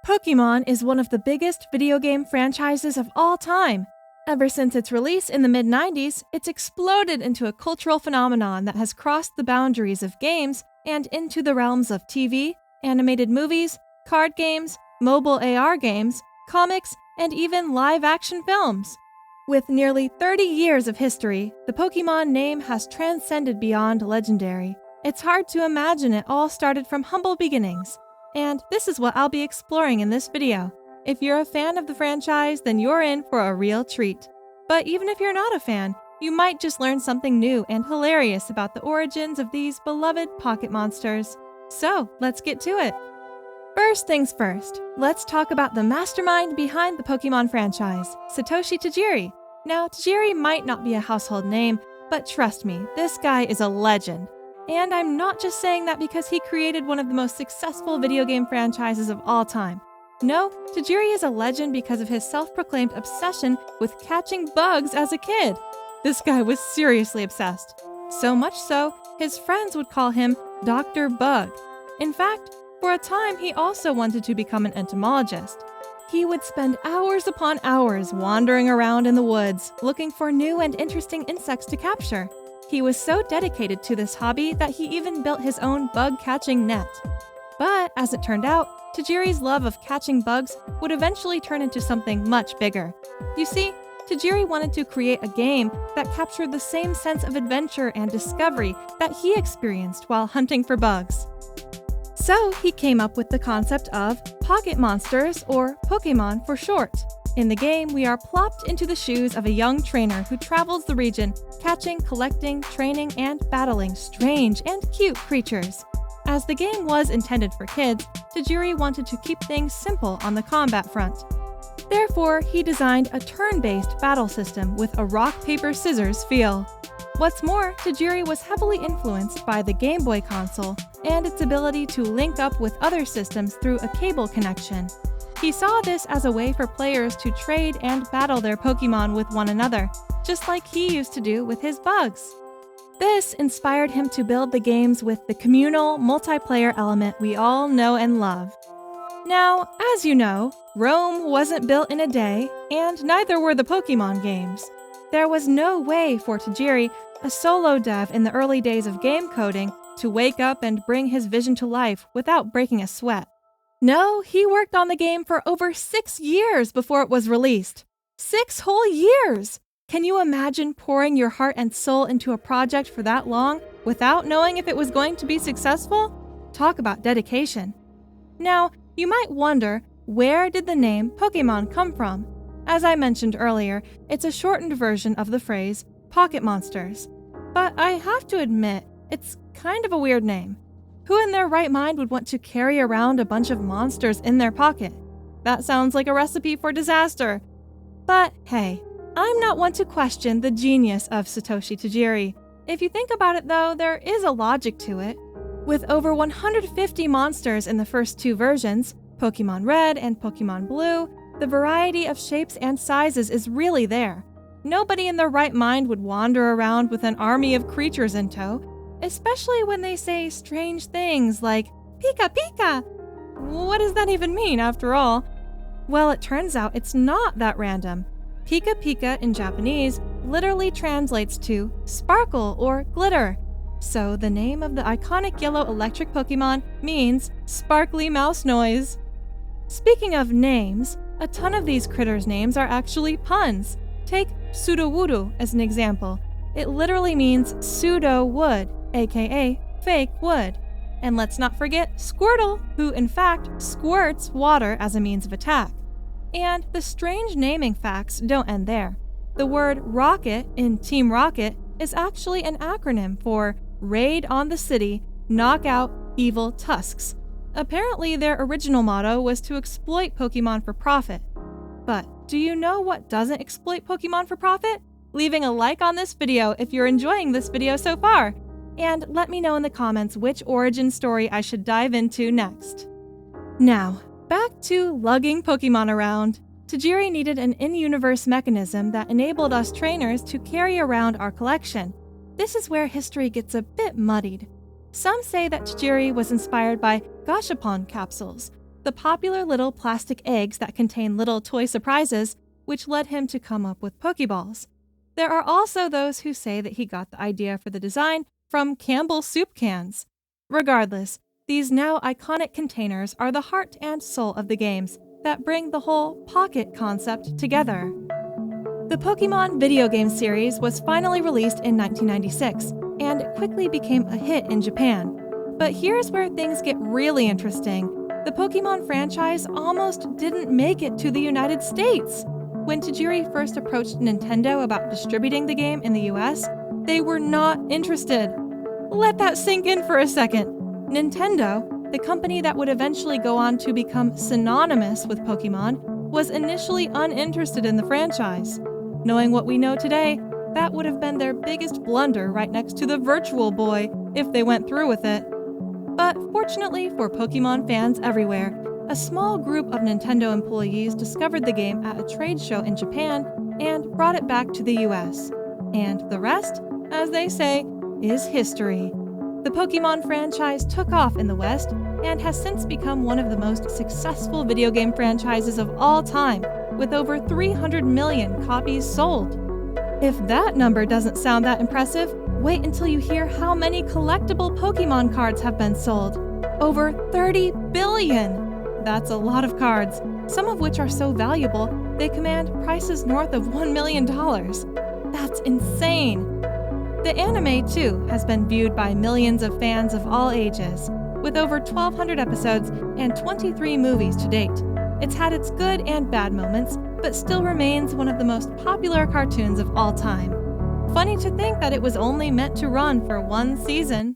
Pokémon is one of the biggest video game franchises of all time. Ever since its release in the mid-90s, it's exploded into a cultural phenomenon that has crossed the boundaries of games and into the realms of TV, animated movies, card games, mobile AR games, comics, and even live-action films. With nearly 30 years of history, the Pokémon name has transcended beyond legendary. It's hard to imagine it all started from humble beginnings. And this is what I'll be exploring in this video. If you're a fan of the franchise, then you're in for a real treat. But even if you're not a fan, you might just learn something new and hilarious about the origins of these beloved pocket monsters. So, let's get to it. First things first, let's talk about the mastermind behind the Pokémon franchise, Satoshi Tajiri. Now, Tajiri might not be a household name, but trust me, this guy is a legend. And I'm not just saying that because he created one of the most successful video game franchises of all time. No, Tajiri is a legend because of his self-proclaimed obsession with catching bugs as a kid. This guy was seriously obsessed. So much so, his friends would call him Dr. Bug. In fact, for a time he also wanted to become an entomologist. He would spend hours upon hours wandering around in the woods, looking for new and interesting insects to capture. He was so dedicated to this hobby that he even built his own bug-catching net. But, as it turned out, Tajiri's love of catching bugs would eventually turn into something much bigger. You see, Tajiri wanted to create a game that captured the same sense of adventure and discovery that he experienced while hunting for bugs. So, he came up with the concept of pocket monsters, or Pokémon for short. In the game, we are plopped into the shoes of a young trainer who travels the region, catching, collecting, training, and battling strange and cute creatures. As the game was intended for kids, Tajiri wanted to keep things simple on the combat front. Therefore, he designed a turn-based battle system with a rock-paper-scissors feel. What's more, Tajiri was heavily influenced by the Game Boy console and its ability to link up with other systems through a cable connection. He saw this as a way for players to trade and battle their Pokémon with one another, just like he used to do with his bugs. This inspired him to build the games with the communal, multiplayer element we all know and love. Now, as you know, Rome wasn't built in a day, and neither were the Pokémon games. There was no way for Tajiri, a solo dev in the early days of game coding, to wake up and bring his vision to life without breaking a sweat. No, he worked on the game for over 6 years before it was released. 6 whole years! Can you imagine pouring your heart and soul into a project for that long without knowing if it was going to be successful? Talk about dedication. Now, you might wonder, where did the name Pokémon come from? As I mentioned earlier, it's a shortened version of the phrase pocket monsters. But I have to admit, it's kind of a weird name. Who in their right mind would want to carry around a bunch of monsters in their pocket? That sounds like a recipe for disaster. But hey, I'm not one to question the genius of Satoshi Tajiri. If you think about it though, there is a logic to it. With over 150 monsters in the first 2 versions, Pokémon Red and Pokémon Blue, the variety of shapes and sizes is really there. Nobody in their right mind would wander around with an army of creatures in tow, especially when they say strange things like, Pika Pika! What does that even mean, after all? Well, it turns out it's not that random. Pika Pika in Japanese literally translates to sparkle or glitter. So the name of the iconic yellow electric Pokémon means sparkly mouse noise. Speaking of names, a ton of these critters' names are actually puns. Take Sudowoodo as an example. It literally means pseudo wood, aka fake wood. And let's not forget Squirtle, who in fact squirts water as a means of attack. And the strange naming facts don't end there. The word rocket in Team Rocket is actually an acronym for Raid on the City, Knock Out Evil Tusks. Apparently their original motto was to exploit Pokémon for profit. But do you know what doesn't exploit Pokémon for profit? Leaving a like on this video if you're enjoying this video so far. And let me know in the comments which origin story I should dive into next. Now, back to lugging Pokémon around. Tajiri needed an in-universe mechanism that enabled us trainers to carry around our collection. This is where history gets a bit muddied. Some say that Tajiri was inspired by Gashapon capsules, the popular little plastic eggs that contain little toy surprises, which led him to come up with Pokeballs. There are also those who say that he got the idea for the design from Campbell's soup cans. Regardless, these now iconic containers are the heart and soul of the games that bring the whole pocket concept together. The Pokémon video game series was finally released in 1996, and it quickly became a hit in Japan. But here's where things get really interesting. The Pokémon franchise almost didn't make it to the United States. When Tajiri first approached Nintendo about distributing the game in the US, they were not interested. Let that sink in for a second. Nintendo, the company that would eventually go on to become synonymous with Pokémon, was initially uninterested in the franchise. Knowing what we know today, that would have been their biggest blunder right next to the Virtual Boy if they went through with it. But fortunately for Pokémon fans everywhere, a small group of Nintendo employees discovered the game at a trade show in Japan and brought it back to the US. And the rest, as they say, is history. The Pokémon franchise took off in the West and has since become one of the most successful video game franchises of all time, with over 300 million copies sold. If that number doesn't sound that impressive, wait until you hear how many collectible Pokémon cards have been sold. Over 30 billion! That's a lot of cards, some of which are so valuable they command prices north of $1 million. That's insane! The anime, too, has been viewed by millions of fans of all ages, with over 1,200 episodes and 23 movies to date. It's had its good and bad moments, but still remains one of the most popular cartoons of all time. Funny to think that it was only meant to run for one season.